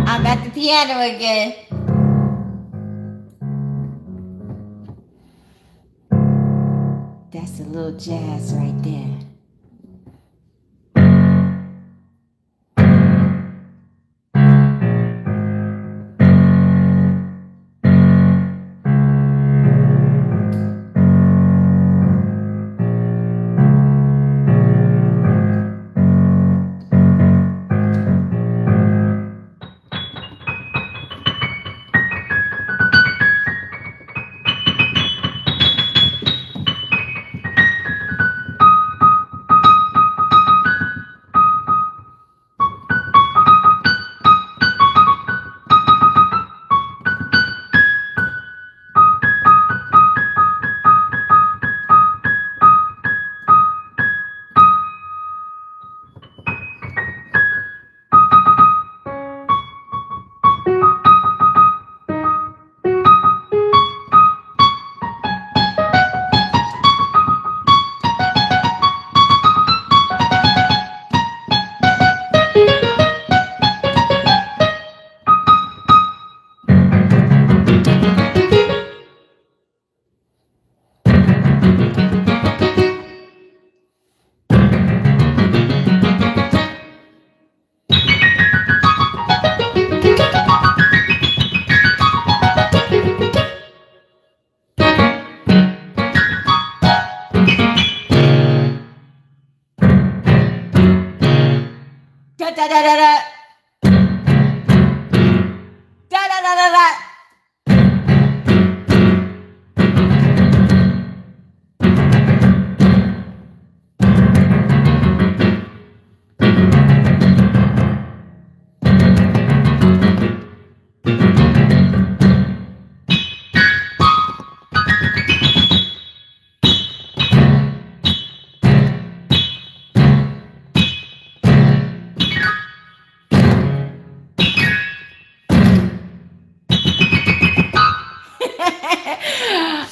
I'm at the piano again. That's a little jazz right there. Da da da da da. Da da da da da.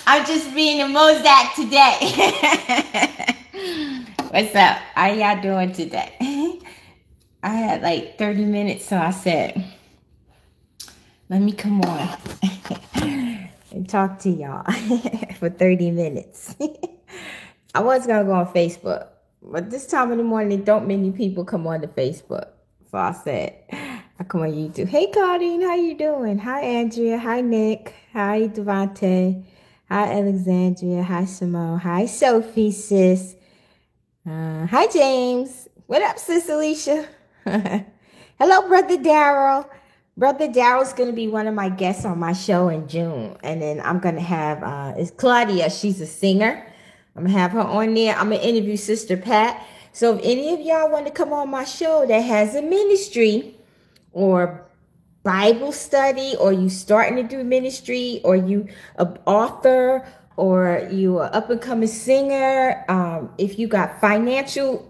I'm just being a Mozart today. What's up? How y'all doing today? I had like 30 minutes, so I said, let me come on and talk to y'all for 30 minutes. I was going to go on Facebook, but this time in the morning, don't many people come on to Facebook. So I said, I come on YouTube. Hey, Claudine, how you doing? Hi, Andrea. Hi, Nick. Hi, Devante. Hi, Alexandria. Hi, Simone. Hi, Sophie, sis. Hi, James. What up, sis Alicia? Hello, Brother Daryl. Brother Daryl's going to be one of my guests on my show in June. And then I'm going to have, it's Claudia. She's a singer. I'm going to have her on there. I'm going to interview Sister Pat. So if any of y'all want to come on my show that has a ministry or Bible study, or you starting to do ministry, or you an author, or you are up and coming singer, if you got financial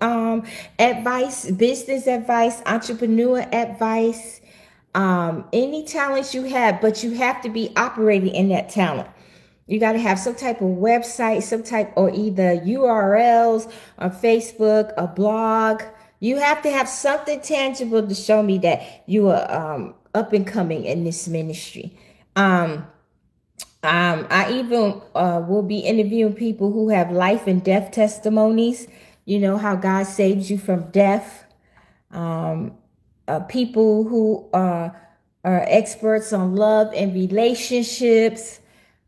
advice, business advice, entrepreneur advice, any talents you have, but you have to be operating in that talent. You got to have some type of website, some type, or either URLs on Facebook, a blog. You have to have something tangible to show me that you are up and coming in this ministry. I even will be interviewing people who have life and death testimonies. You know how God saves you from death. Um, People who are experts on love and relationships.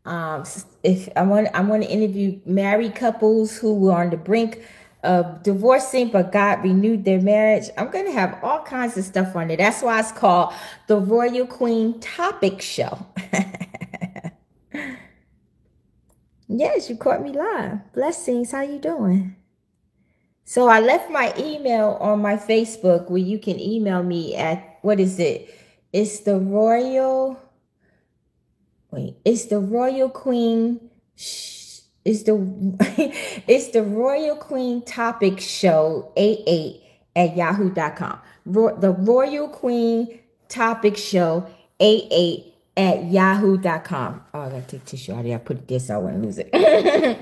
If I want to interview married couples who were on the brink of divorcing, but God renewed their marriage. I'm going to have all kinds of stuff on it. That's why it's called the Royal Queen Topic Show. Yes, you caught me live. Blessings. How you doing? So I left my email on my Facebook where you can email me at, what is it? It's the Royal, it's the Royal Queen, it's the, it's the Royal Queen Topic Show 88 at yahoo.com. The Royal Queen Topic Show 88 at yahoo.com. Oh, I gotta take tissue out of there. I put this, I wouldn't lose it.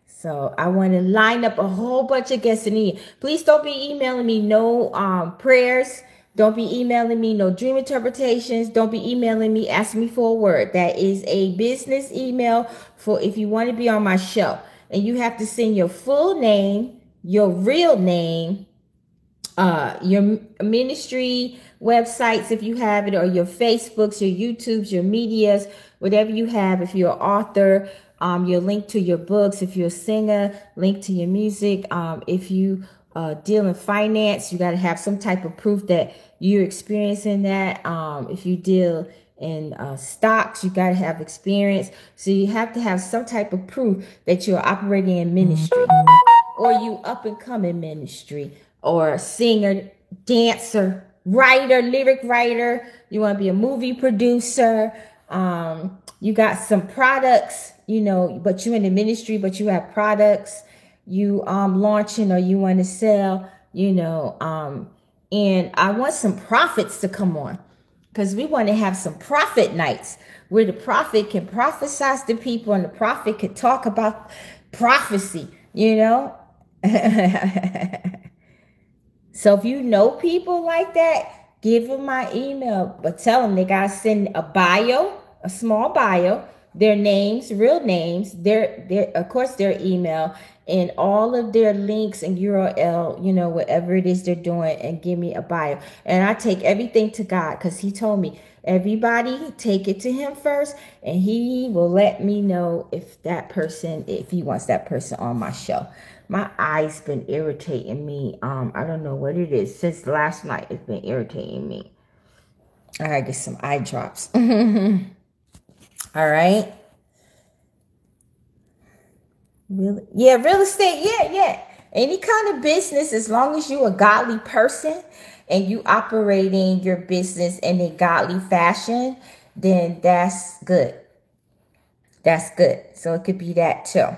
So I want to line up a whole bunch of guests in here. Please don't be emailing me no prayers. Don't be emailing me no dream interpretations. Don't be emailing me asking me for a word. That is a business email for if you want to be on my show. And you have to send your full name, your real name, your ministry websites if you have it, or your Facebooks, your YouTubes, your medias, whatever you have. If you're an author, your link to your books. If you're a singer, link to your music. If you deal in finance, you got to have some type of proof that you're experiencing that. If you deal in stocks, you got to have experience. So you have to have some type of proof that you're operating in ministry, or you up and coming ministry, or singer, dancer, writer, lyric writer. You want to be a movie producer. You got some products, you know, but you're in the ministry, but you have products you launching or you want to sell, you know. And I want some prophets to come on, because we want to have some prophet nights where the prophet can prophesy to people and the prophet can talk about prophecy, you know. So if you know people like that, give them my email, but tell them they got to send a bio, a small bio, their names, real names, their of course their email, and all of their links and URL, you know, whatever it is they're doing, and give me a bio. And I take everything to God, because he told me, everybody take it to him first, and he will let me know if he wants that person on my show. My eyes been irritating me. I don't know what it is. Since last night, it's been irritating me. I gotta get some eye drops. All right. Really? Yeah, real estate. Yeah. Any kind of business, as long as you're a godly person and you operating your business in a godly fashion, then that's good. That's good. So it could be that too.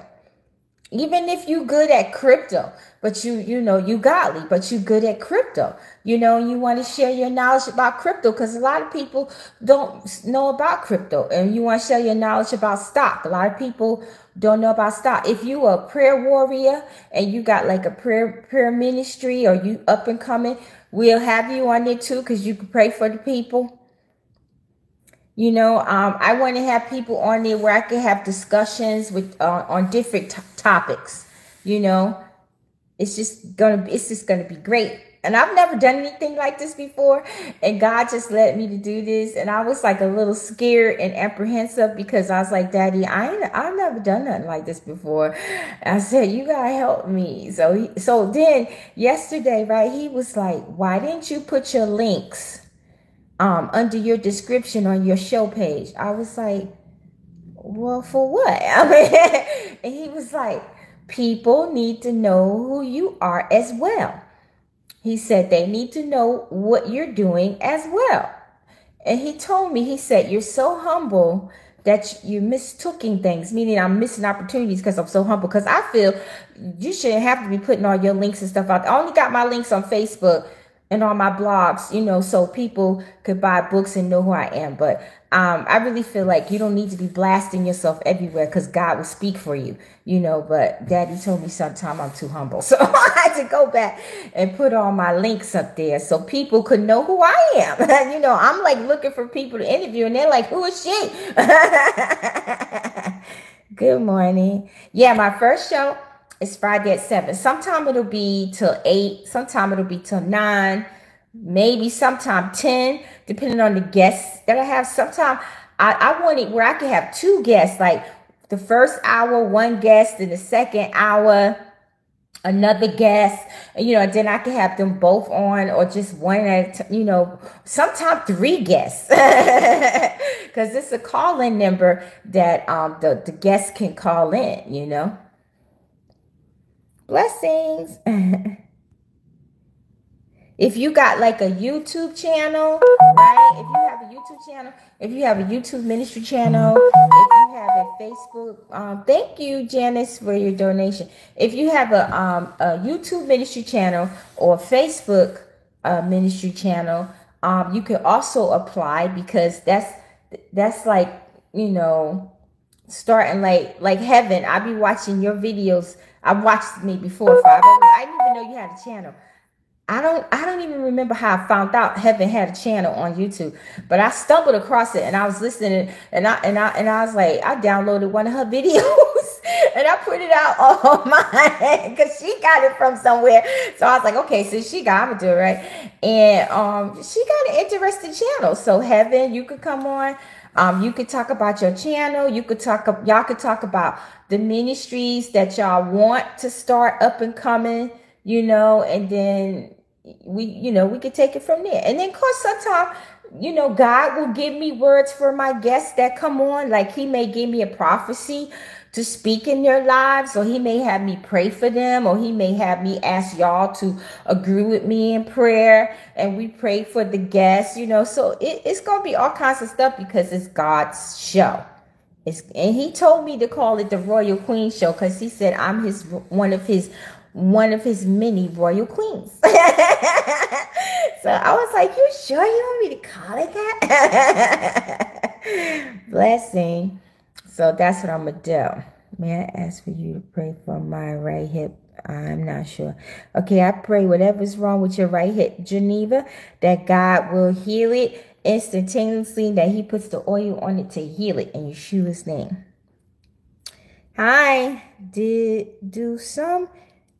Even if you good at crypto, but you know, you godly, but you good at crypto, you know, and you want to share your knowledge about crypto, because a lot of people don't know about crypto, and you want to share your knowledge about stock. A lot of people don't know about stock. If you are a prayer warrior and you got like a prayer ministry, or you up and coming, we'll have you on there too, because you can pray for the people. You know, I want to have people on there where I can have discussions with on different topics. You know, it's just gonna be great. And I've never done anything like this before, and God just led me to do this. And I was like a little scared and apprehensive, because I was like, Daddy, I've never done nothing like this before. I said, you gotta help me. So then yesterday, right, he was like, why didn't you put your links under your description on your show page? I was like, well, for what? I mean, and he was like, people need to know who you are as well. He said they need to know what you're doing as well. And he told me, he said, you're so humble that you're mistaking things, meaning I'm missing opportunities because I'm so humble. Because I feel you shouldn't have to be putting all your links and stuff out. I only got my links on Facebook and on my blogs, you know, so people could buy books and know who I am. But I really feel like you don't need to be blasting yourself everywhere, because God will speak for you, you know. But Daddy told me sometime I'm too humble. So I had to go back and put all my links up there so people could know who I am. You know, I'm like looking for people to interview, and they're like, who is she? Good morning. Yeah, my first show is Friday at 7. Sometime it'll be till 8. Sometime it'll be till 9. Maybe sometime 10, depending on the guests that I have. Sometime I want it where I can have two guests, like the first hour, one guest, and the second hour, another guest, and then I can have them both on, or just one at sometimes three guests, because it's a call-in number that the guests can call in. Blessings. If you got like a YouTube channel, right? If you have a YouTube ministry channel, if you have a Facebook, thank you, Janice, for your donation. If you have a YouTube ministry channel or Facebook ministry channel, you can also apply, because that's like, starting like heaven. I be watching your videos. I've watched me before, Father. I didn't even know you had a channel. I don't even remember how I found out Heaven had a channel on YouTube, but I stumbled across it and I was listening, and I was like, I downloaded one of her videos and I put it out on mine because she got it from somewhere. So I was like, okay, so I'm gonna do it right. And she got an interesting channel. So Heaven, you could come on. You could talk about your channel. Y'all could talk about the ministries that y'all want to start up and coming, and then we could take it from there. And then, of course, sometimes, God will give me words for my guests that come on. Like, he may give me a prophecy to speak in their lives, or he may have me pray for them, or he may have me ask y'all to agree with me in prayer, and we pray for the guests, so it's going to be all kinds of stuff, because it's God's show. And he told me to call it the Royal Queen Show, because he said I'm one of his many royal queens. So I was like, you sure you want me to call it that? Blessing. So that's what I'm going to do. May I ask for you to pray for my right hip? I'm not sure. Okay, I pray whatever's wrong with your right hip, Geneva, that God will heal it instantaneously, that he puts the oil on it to heal it in Yeshua's name. Hi. Do some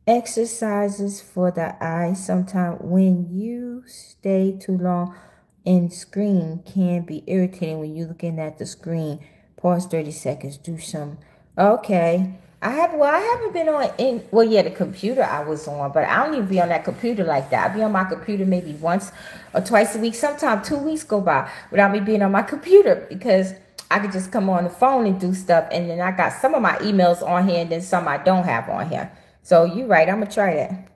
exercises for the eyes. Sometimes when you stay too long in screen can be irritating when you're looking at the screen. Pause 30 seconds. Do some. Okay. I haven't been on the computer I was on, but I don't even be on that computer like that. I be on my computer maybe once or twice a week. Sometimes 2 weeks go by without me being on my computer, because I could just come on the phone and do stuff. And then I got some of my emails on here, and then some I don't have on here. So you're right. I'm going to try that.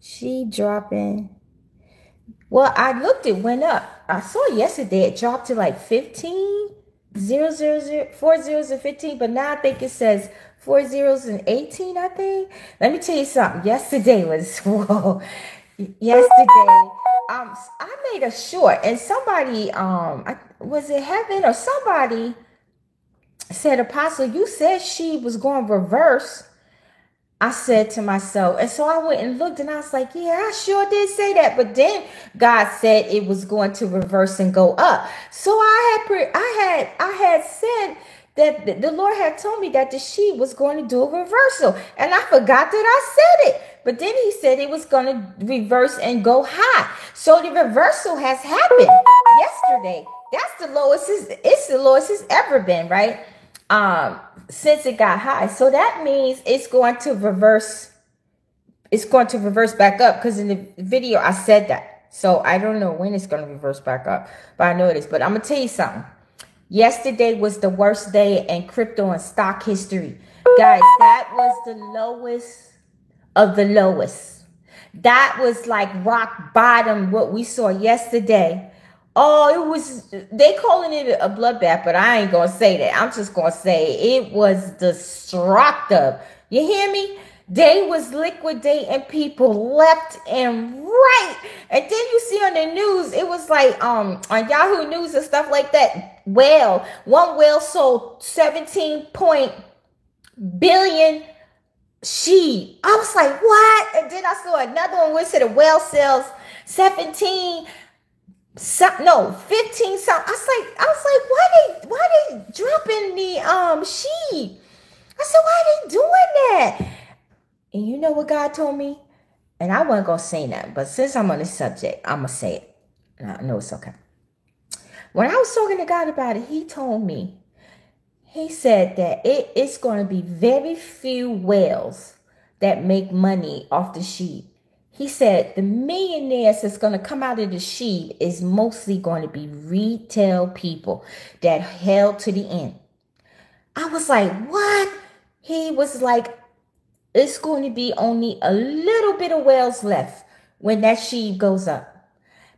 She dropping. Well, I looked, it went up. I saw yesterday it dropped to like 15, 000, 4 zeros and 15. But now I think it says 4 zeros and 18, I think. Let me tell you something. Yesterday was, whoa. Yesterday, I made a short, and somebody, was it Heaven or somebody said, Apostle, you said she was going reverse. I said to myself, and so I went and looked, and I was like, yeah, I sure did say that. But then God said it was going to reverse and go up. So I had said that the Lord had told me that the sheep was going to do a reversal, and I forgot that I said it. But then he said it was going to reverse and go high. So the reversal has happened yesterday. That's the lowest it's the lowest it's ever been, right? Since it got high. So that means it's going to reverse back up, because in the video I said that. So I don't know when it's going to reverse back up, but I know it is. But I'm going to tell you something. Yesterday was the worst day in crypto and stock history. Guys, that was the lowest of the lowest. That was like rock bottom, what we saw yesterday. Oh, they calling it a bloodbath, but I ain't going to say that. I'm just going to say it was destructive. You hear me? They was liquidating people left and right. And then you see on the news, it was like on Yahoo News and stuff like that. One whale sold 17 billion sheep. I was like, what? And then I saw another one where it said a whale sells 15 something. I was like, why they dropping the sheep? I said, why are they doing that? And you know what God told me? And I wasn't going to say that, but since I'm on this subject, I'm going to say it. And I know it's okay. When I was talking to God about it, he told me, he said that it's going to be very few whales that make money off the sheep. He said the millionaires that's going to come out of the sheep is mostly going to be retail people that held to the end. I was like, what? He was like, it's going to be only a little bit of whales left when that sheep goes up.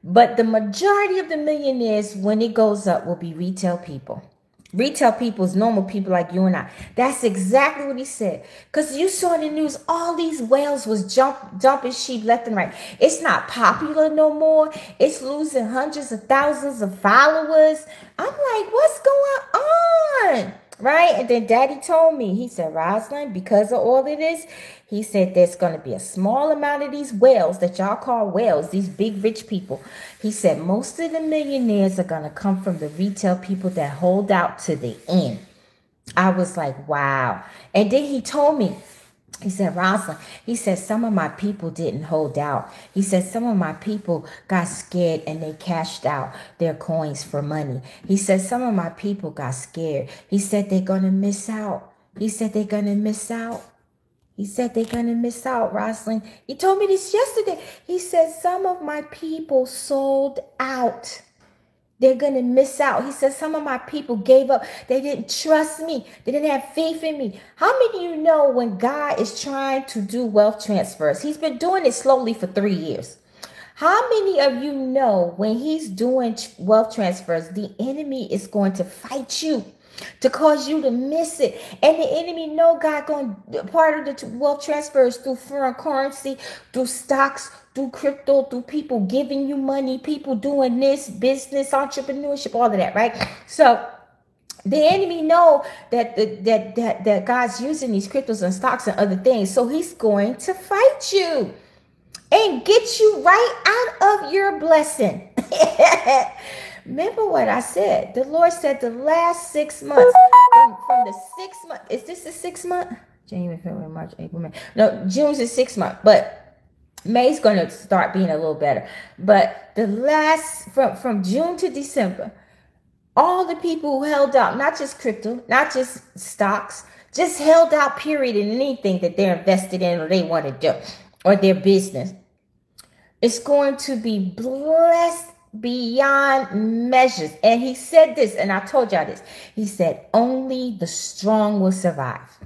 But the majority of the millionaires, when it goes up, will be retail people. Retail people is normal people like you and I. That's exactly what he said. Because you saw in the news, all these whales was dumping sheep left and right. It's not popular no more. It's losing hundreds of thousands of followers. I'm like, what's going on? Right? And then Daddy told me, he said, Rosalind, because of all of this, he said there's going to be a small amount of these whales that y'all call whales, these big rich people. He said most of the millionaires are going to come from the retail people that hold out to the end. I was like, wow. And then he told me, he said, Rosalind, he said, some of my people didn't hold out. He said, some of my people got scared and they cashed out their coins for money. He said, some of my people got scared. He said, they're going to miss out. He said, they're going to miss out. He said, they're going to miss out, Rosalind. He told me this yesterday. He said, some of my people sold out. They're going to miss out. He said, some of my people gave up. They didn't trust me. They didn't have faith in me. How many of you know when God is trying to do wealth transfers? He's been doing it slowly for 3 years. How many of you know when he's doing wealth transfers, the enemy is going to fight you to cause you to miss it? And the enemy know God going part of the wealth transfers through foreign currency, through stocks, through crypto, through people giving you money, people doing this, business, entrepreneurship, all of that, right? So the enemy know that God's using these cryptos and stocks and other things. So he's going to fight you and get you right out of your blessing. Remember what I said. The Lord said the last 6 months, from the 6 months, is this the 6th month? January, February, March, April, May. No, June's the 6th month, but May's going to start being a little better. But the last, from June to December, all the people who held out, not just crypto, not just stocks, just held out, period, in anything that they're invested in or they want to do, or their business, it's going to be blessed beyond measures. And he said this, and I told y'all this. He said, only the strong will survive.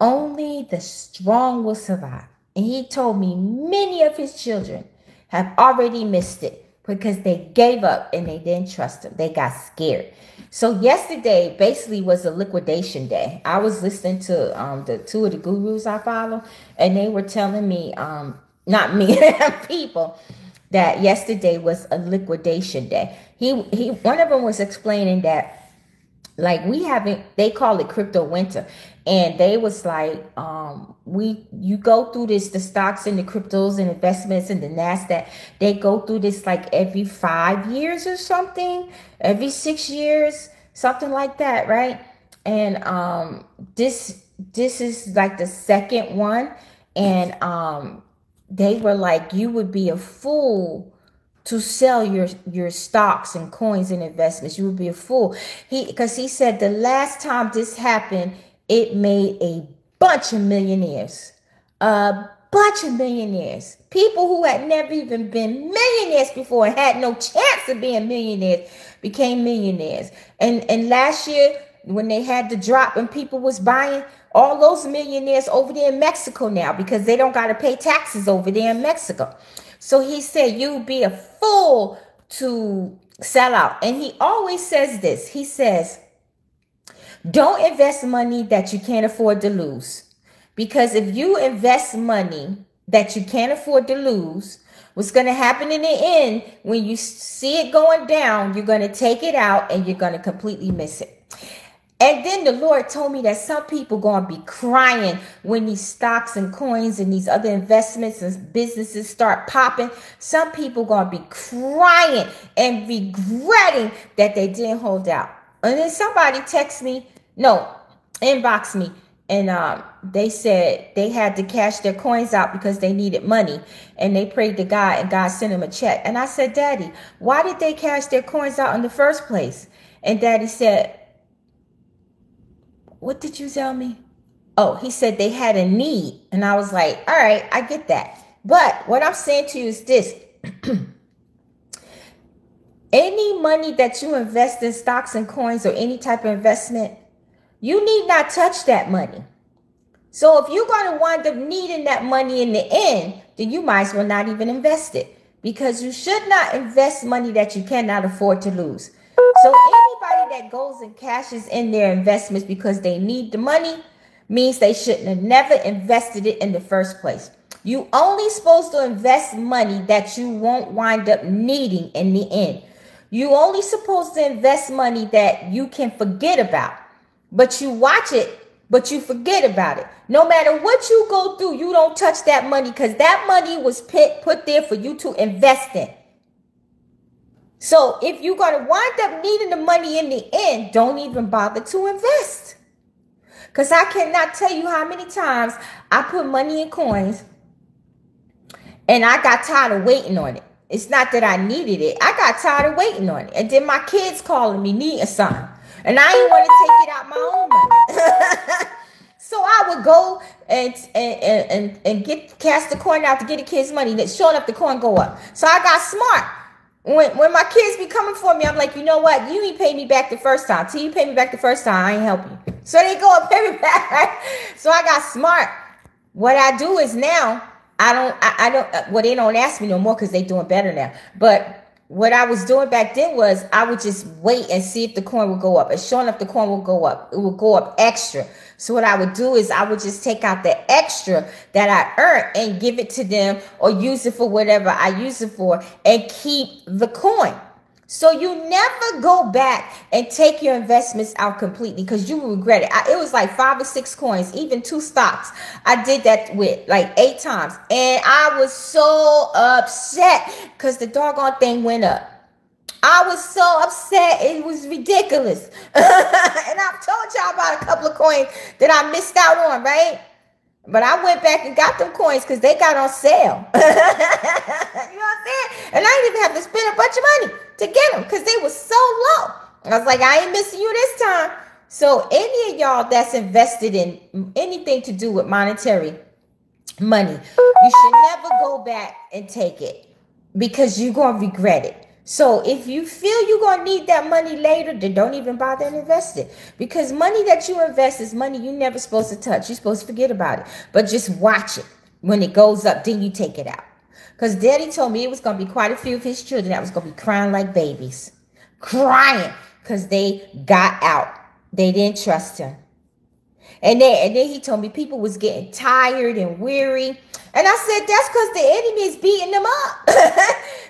Only the strong will survive. And he told me many of his children have already missed it because they gave up and they didn't trust him. They got scared. So yesterday basically was a liquidation day. I was listening to the 2 of the gurus I follow, and they were telling me, not me, people, that yesterday was a liquidation day. One of them was explaining that, like, they call it crypto winter. And they was like, you go through this, the stocks and the cryptos and investments and the NASDAQ, they go through this like every 5 years or something, every 6 years, something like that, right? And this is like the second one. And they were like, you would be a fool to sell your stocks and coins and investments. You would be a fool. Because he said the last time this happened, it made a bunch of millionaires. A bunch of millionaires. People who had never even been millionaires before and had no chance of being millionaires became millionaires. And last year, when they had the drop and people was buying, all those millionaires over there in Mexico now, because they don't got to pay taxes over there in Mexico. So he said, you'd be a fool to sell out. And he always says this. He says, don't invest money that you can't afford to lose. Because if you invest money that you can't afford to lose, what's going to happen in the end, when you see it going down, you're going to take it out and you're going to completely miss it. And then the Lord told me that some people going to be crying when these stocks and coins and these other investments and businesses start popping. Some people going to be crying and regretting that they didn't hold out. And then somebody text me, inbox me, and they said they had to cash their coins out because they needed money, and they prayed to God, and God sent them a check. And I said, Daddy, why did they cash their coins out in the first place? And Daddy said, what did you tell me? Oh, he said they had a need. And I was like, all right, I get that. But what I'm saying to you is this. Any money that you invest in stocks and coins or any type of investment, you need not touch that money. So if you're going to wind up needing that money in the end, then you might as well not even invest it, because you should not invest money that you cannot afford to lose. So anybody that goes and cashes in their investments because they need the money means they shouldn't have never invested it in the first place. You only supposed to invest money that you won't wind up needing in the end. You only supposed to invest money that you can forget about. But you watch it, but you forget about it. No matter what you go through, you don't touch that money, because that money was put there for you to invest in. So if you're going to wind up needing the money in the end, don't even bother to invest. Because I cannot tell you how many times I put money in coins and I got tired of waiting on it. It's not that I needed it. I got tired of waiting on it. And then my kids calling me needing something. And I didn't want to take it out my own money. So I would go and cast the coin out to get the kids' money. That sure enough, the coin go up. So I got smart. When my kids be coming for me, I'm like, you know what? You ain't pay me back the first time. Till you pay me back the first time, I ain't help you. So they go and pay me back, right? So I got smart. What I do is now, well, they don't ask me no more because they doing better now. But what I was doing back then was I would just wait and see if the coin would go up. And sure enough, the coin will go up. It will go up extra. So what I would do is I would just take out the extra that I earned and give it to them, or use it for whatever I use it for, and keep the coin. So you never go back and take your investments out completely, because you will regret it. It was like 5 or 6 coins, even 2 stocks. I did that with like 8 times. And I was so upset because the doggone thing went up. I was so upset. It was ridiculous. And I've told y'all about a couple of coins that I missed out on, right? But I went back and got them coins because they got on sale. You know what I'm saying? And I didn't even have to spend a bunch of money to get them because they were so low. I was like, I ain't missing you this time. So any of y'all that's invested in anything to do with monetary money, you should never go back and take it, because you're going to regret it. So if you feel you're going to need that money later, then don't even bother and invest it. Because money that you invest is money you're never supposed to touch. You're supposed to forget about it. But just watch it. When it goes up, then you take it out. Because Daddy told me it was going to be quite a few of his children that was going to be crying like babies. Crying because they got out. They didn't trust him. And then he told me people was getting tired and weary. And I said, that's because the enemy is beating them up.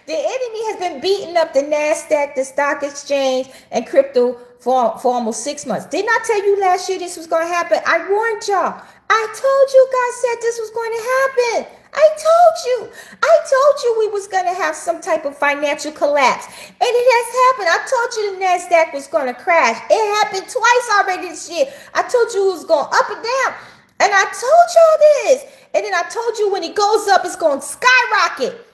The enemy has been beating up the NASDAQ, the stock exchange, and crypto for almost 6 months. Didn't I tell you last year this was going to happen? I warned y'all. I told you guys said this was going to happen. I told you we was going to have some type of financial collapse. And it has happened. I told you the NASDAQ was going to crash. It happened twice already this year. I told you it was going up and down. And I told y'all this. And then I told you when it goes up, it's going to skyrocket.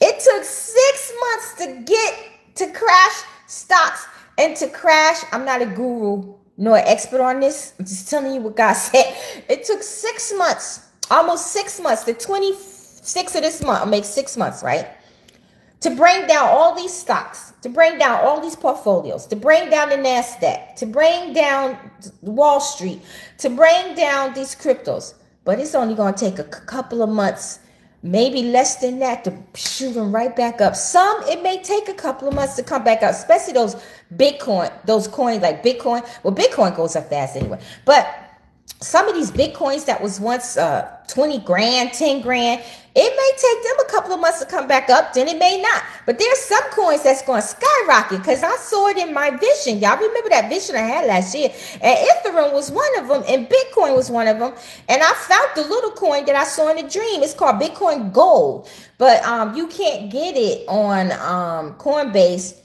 It took 6 months to crash stocks and to crash. I'm not a guru nor an expert on this. I'm just telling you what God said. It took 6 months. Almost 6 months, the 26th of this month, I'll make 6 months, right? To bring down all these stocks, to bring down all these portfolios, to bring down the NASDAQ, to bring down Wall Street, to bring down these cryptos. But it's only going to take a couple of months, maybe less than that, to shoot them right back up. Some, it may take a couple of months to come back up, especially those Bitcoin, those coins like Bitcoin. Well, Bitcoin goes up fast anyway. But some of these Bitcoins that was once 20 grand, 10 grand, it may take them a couple of months to come back up, then it may not. But there's some coins that's going to skyrocket, because I saw it in my vision. Y'all remember that vision I had last year? And Ethereum was one of them, and Bitcoin was one of them. And I found the little coin that I saw in a dream. It's called Bitcoin Gold. But you can't get it on Coinbase.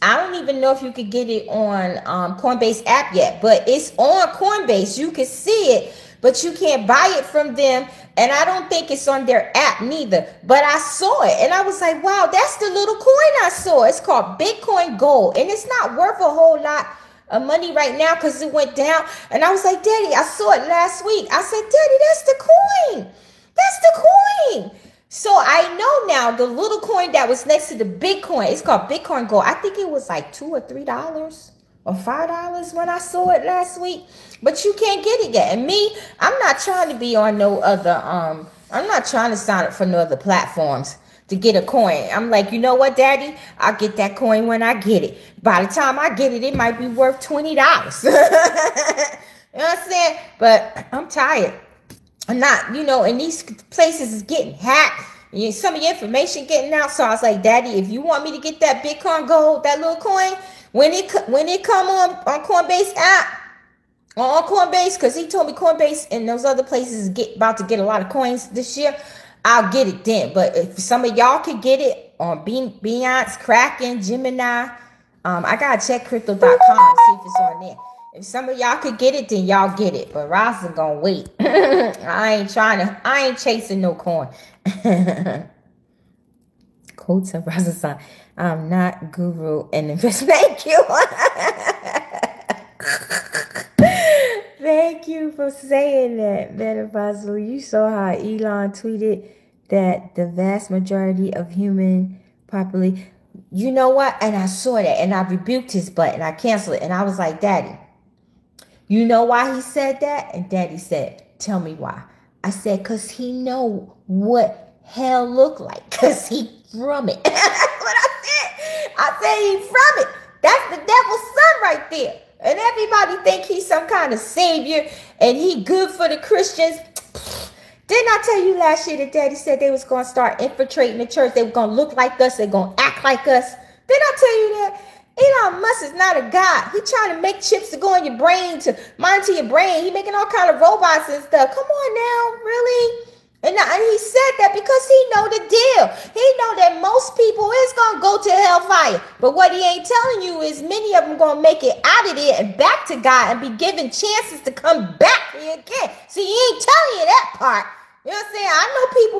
I don't even know if you could get it on Coinbase app yet, but it's on Coinbase. You can see it, but you can't buy it from them. And I don't think it's on their app neither. But I saw it and I was like, wow, that's the little coin I saw. It's called Bitcoin Gold. And it's not worth a whole lot of money right now because it went down. And I was like, Daddy, I saw it last week. I said, Daddy, that's the coin. That's the coin. So I know now the little coin that was next to the Bitcoin, it's called Bitcoin Gold. I think it was like $2 or $3 or $5 when I saw it last week. But you can't get it yet. And me, I'm not trying to be on no other, I'm not trying to sign up for no other platforms to get a coin. I'm like, you know what, Daddy? I'll get that coin when I get it. By the time I get it, it might be worth $20. You know what I'm saying? But I'm tired. I'm not, and these places is getting hacked. Some of your information getting out. So I was like, Daddy, if you want me to get that Bitcoin Gold, that little coin, when it come on Coinbase app, on Coinbase, because he told me Coinbase and those other places is about to get a lot of coins this year, I'll get it then. But if some of y'all can get it on Binance, Kraken, Gemini, I gotta check crypto.com and see if it's on there. If some of y'all could get it, then y'all get it. But Ross is gonna wait. I ain't chasing no coin. Quotes of Ross, I'm not guru and investment. Thank you. Thank you for saying that, Metaphysical. You saw how Elon tweeted that the vast majority of human population. You know what? And I saw that and I rebuked his butt and I canceled it. And I was like, Daddy, you know why he said that? And Daddy said, tell me why. I said, because he know what hell look like. Because he from it. That's what I said. I said he from it. That's the devil's son right there. And everybody think he's some kind of savior and he good for the Christians. Didn't I tell you last year that Daddy said they was going to start infiltrating the church? They were going to look like us. They're going to act like us. Didn't I tell you that? Elon Musk is not a god. He trying to make chips to go in your brain, to monitor your brain. He making all kind of robots and stuff. Come on now, really? And he said that because he know the deal. He know that most people is going to go to hellfire. But what he ain't telling you is many of them going to make it out of there and back to God and be given chances to come back here again. See, he ain't telling you that part. You know what I'm saying? I know people,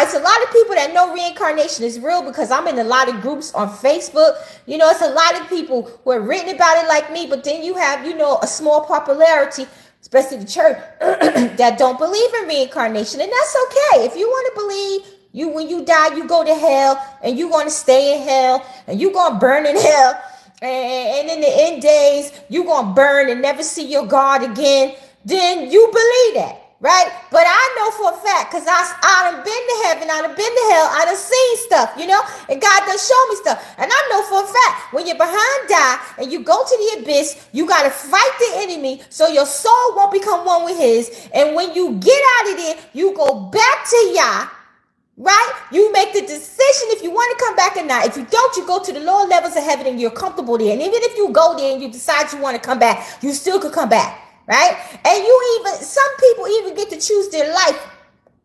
it's a lot of people that know reincarnation is real because I'm in a lot of groups on Facebook. It's a lot of people who are written about it like me, but then you have, a small popularity, especially the church, that don't believe in reincarnation. And that's okay. If you want to believe, when you die, you go to hell and you're going to stay in hell and you're going to burn in hell. And in the end days, you're going to burn and never see your God again. Then you believe that. Right? But I know for a fact, because I done been to heaven, I done been to hell, I done seen stuff, and God done show me stuff. And I know for a fact, when you're behind die and you go to the abyss, you got to fight the enemy so your soul won't become one with his. And when you get out of there, you go back to Yah, right? You make the decision if you want to come back or not. If you don't, you go to the lower levels of heaven and you're comfortable there. And even if you go there and you decide you want to come back, you still could come back. Right? And some people even get to choose their life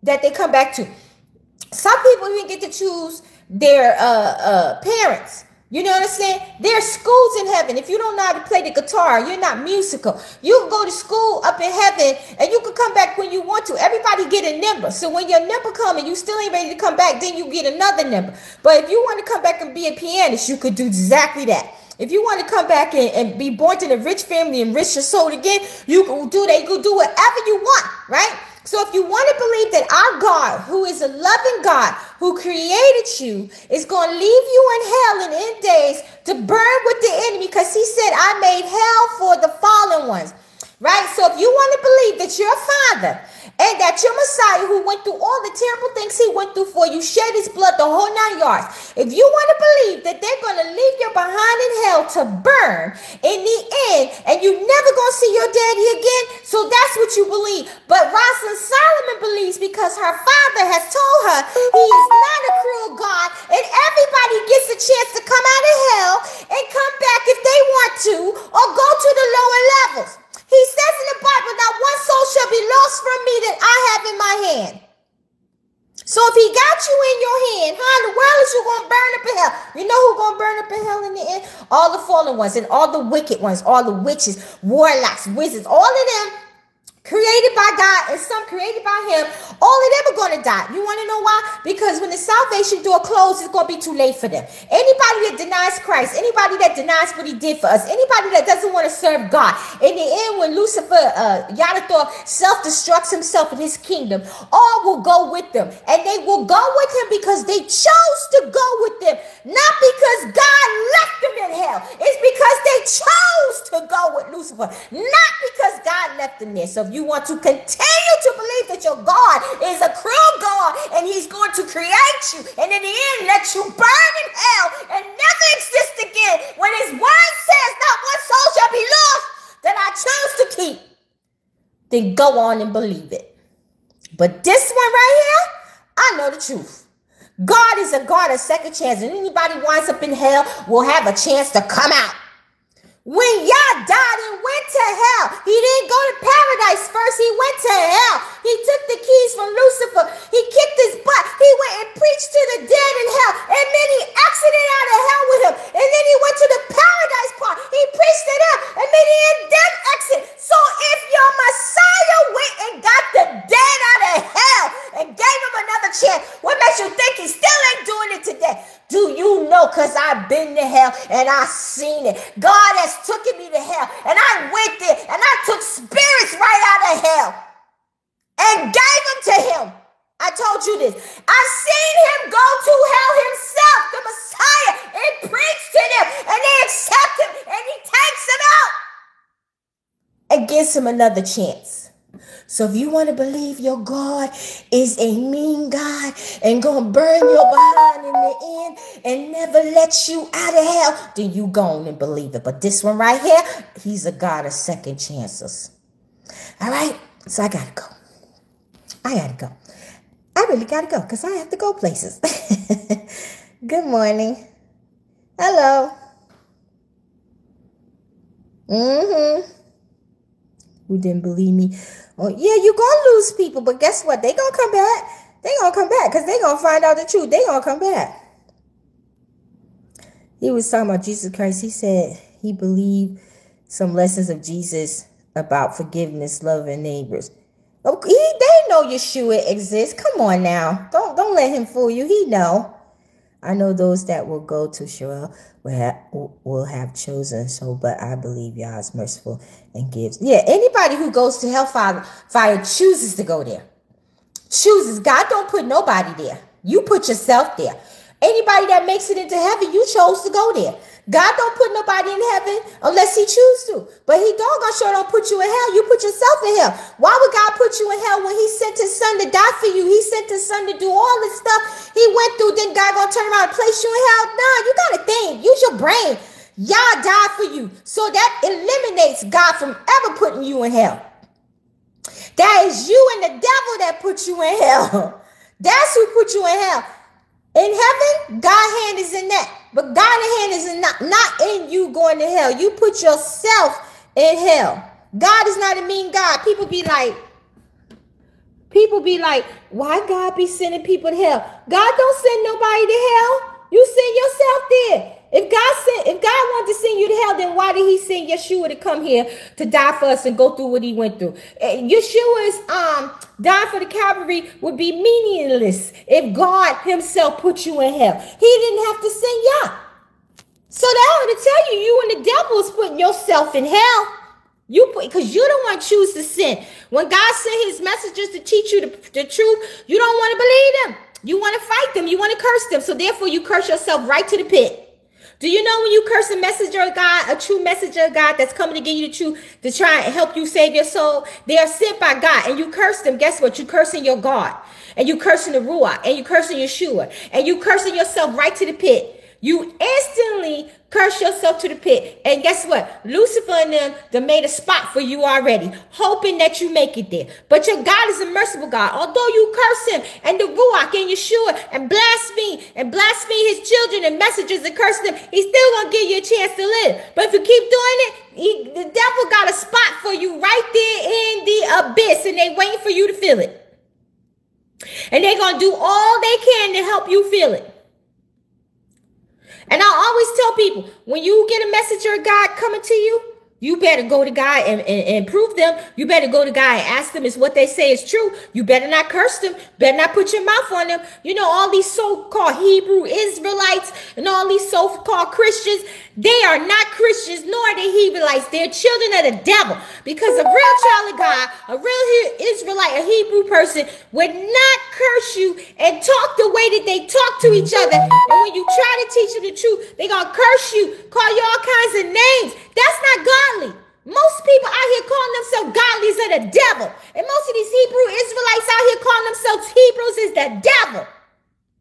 that they come back to. Some people even get to choose their parents. You know what I'm saying? There are schools in heaven. If you don't know how to play the guitar, you're not musical. You can go to school up in heaven and you can come back when you want to. Everybody get a number. So when your number comes and you still ain't ready to come back, then you get another number. But if you want to come back and be a pianist, you could do exactly that. If you want to come back and be born in a rich family and enrich your soul again, you can do that. You can do whatever you want, right? So if you want to believe that our God, who is a loving God, who created you, is going to leave you in hell in end days to burn with the enemy, because he said, I made hell for the fallen ones, right? So if you want to believe that you're a father and that your Messiah, who went through all the terrible things he went through for you, shed his blood the whole 9 yards. If you want to believe that they're going to leave you behind in hell to burn in the end, and you never going to see your daddy again, so that's what you believe. But Rosalind Solomon believes because her father has told her he is not a cruel God, and everybody gets a chance to come out of hell and come back if they want to, or go to the lower levels. He says in the Bible, not one soul shall be lost from me that I have in my hand. So if he got you in your hand, how in the world is you going to burn up in hell? You know who's going to burn up in hell in the end? All the fallen ones and all the wicked ones, all the witches, warlocks, wizards, all of them created by God and some created by him, all of them are going to die. You want to know why? Because when the salvation door closes, it's going to be too late for them. Anybody that denies Christ, anybody that denies what he did for us, anybody that doesn't want to serve God, in the end, when Lucifer, Yaldabaoth, self-destructs himself in his kingdom, all will go with them. And they will go with him because they chose to go with them. Not because God left them in hell. It's because they chose to go with Lucifer. Not because God left them there. So if you want to continue to believe that your God is a cruel God and he's going to create you and in the end let you burn in hell and never exist again, when his word says not one soul shall be lost that I chose to keep, then go on and believe it. But this one right here, I know the truth. God is a God of second chance, and anybody winds up in hell will have a chance to come out. When Yah died and went to hell, he didn't go to paradise first. He went to hell. He took the keys from Lucifer. He kicked his butt. He went and preached to the dead in hell. And then he exited out of hell with him. And then he went to the paradise part. He preached it out. And then he had them exit. So if your Messiah went and got the dead out of hell and gave him another chance, what makes you think he still ain't doing it today? Do you know? Because I've been to hell and I seen it. God has taken me to hell and I went there and I took spirits right out of hell and gave them to him. I told you this. I've seen him go to hell himself, the Messiah, and preach to them and they accept him and he takes them out and gives him another chance. So if you want to believe your God is a mean God and gonna burn your behind in the end and never let you out of hell, then you go on and believe it. But this one right here, he's a God of second chances. All right, so I gotta go. I really gotta go because I have to go places. Good morning. Hello. Who didn't believe me? Oh, yeah, you're going to lose people, but guess what? They're going to come back. They're going to come back because they're going to find out the truth. They're going to come back. He was talking about Jesus Christ. He said he believed some lessons of Jesus about forgiveness, love, and neighbors. They know Yeshua exists. Come on now. Don't let him fool you. He know. I know those that will go to Sheol will have chosen so, but I believe Yah is merciful and gives. Yeah, anybody who goes to hellfire chooses to go there. Chooses. God don't put nobody there. You put yourself there. Anybody that makes it into heaven, you chose to go there. God don't put nobody in heaven unless he chooses to. But he doggone sure don't put you in hell. You put yourself in hell. Why would God put you in hell when he sent his son to die for you? He sent his son to do all this stuff he went through. Then God gonna turn around and place you in hell? No, you gotta think. Use your brain. Yah died for you. So that eliminates God from ever putting you in hell. That is you and the devil that put you in hell. That's who put you in hell. In heaven, God's hand is in that. But God's hand is not in you going to hell. You put yourself in hell. God is not a mean God. People be like, why God be sending people to hell? God don't send nobody to hell. You send yourself there. If God wanted to send you to hell, then why did he send Yeshua to come here to die for us and go through what he went through? Yeshua's dying for the Calvary would be meaningless if God himself put you in hell. He didn't have to send Yah. So that ought to tell you, you and the devil is putting yourself in hell. Because you don't want to choose to sin. When God sent his messengers to teach you the truth, you don't want to believe them. You want to fight them. You want to curse them. So therefore, you curse yourself right to the pit. Do you know when you curse a messenger of God, a true messenger of God that's coming to give you the truth to try and help you save your soul? They are sent by God and you curse them. Guess what? You're cursing your God and you cursing the Ruach and you cursing Yeshua and you cursing yourself right to the pit. You instantly curse yourself to the pit. And guess what? Lucifer and them, they made a spot for you already, hoping that you make it there. But your God is a merciful God. Although you curse him and the Ruach and Yeshua and blaspheme his children and messengers and curse them, he's still going to give you a chance to live. But if you keep doing it, the devil got a spot for you right there in the abyss and they waiting for you to feel it. And they're going to do all they can to help you feel it. And I always tell people, when you get a messenger of God coming to you, you better go to God and prove them. You better go to God and ask them is what they say is true. You better not curse them. Better not put your mouth on them. You know, all these so-called Hebrew Israelites and all these so-called Christians, they are not Christians nor are they Hebrewites. They're children of the devil. Because a real child of God, a real Israelite, a Hebrew person would not curse you and talk the way that they talk to each other. And when you try to teach them the truth, they're going to curse you, call you all kinds of names. That's not godly. Most people out here calling themselves godlies are the devil. And most of these Hebrew Israelites out here calling themselves Hebrews is the devil.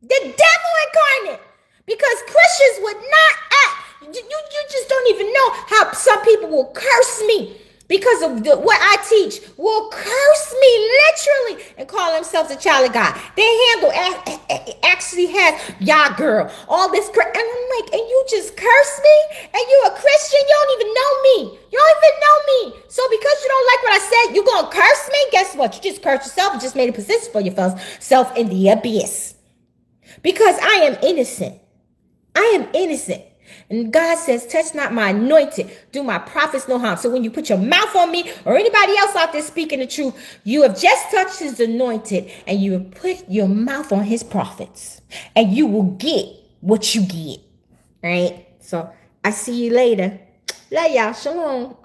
The devil incarnate. Because Christians would not act. You just don't even know how some people will curse me because of what I teach, will curse me literally and call themselves a child of God. Their handle actually has "Yah girl," all this, and I'm like, and you just curse me, and you a Christian, you don't even know me. You don't even know me. So because you don't like what I said, you gonna curse me? Guess what? You just cursed yourself and just made a position for yourself in the abyss. Because I am innocent. I am innocent. And God says, touch not my anointed, do my prophets no harm. So when you put your mouth on me or anybody else out there speaking the truth, you have just touched his anointed and you have put your mouth on his prophets and you will get what you get. Right? So I see you later. Love y'all. Shalom.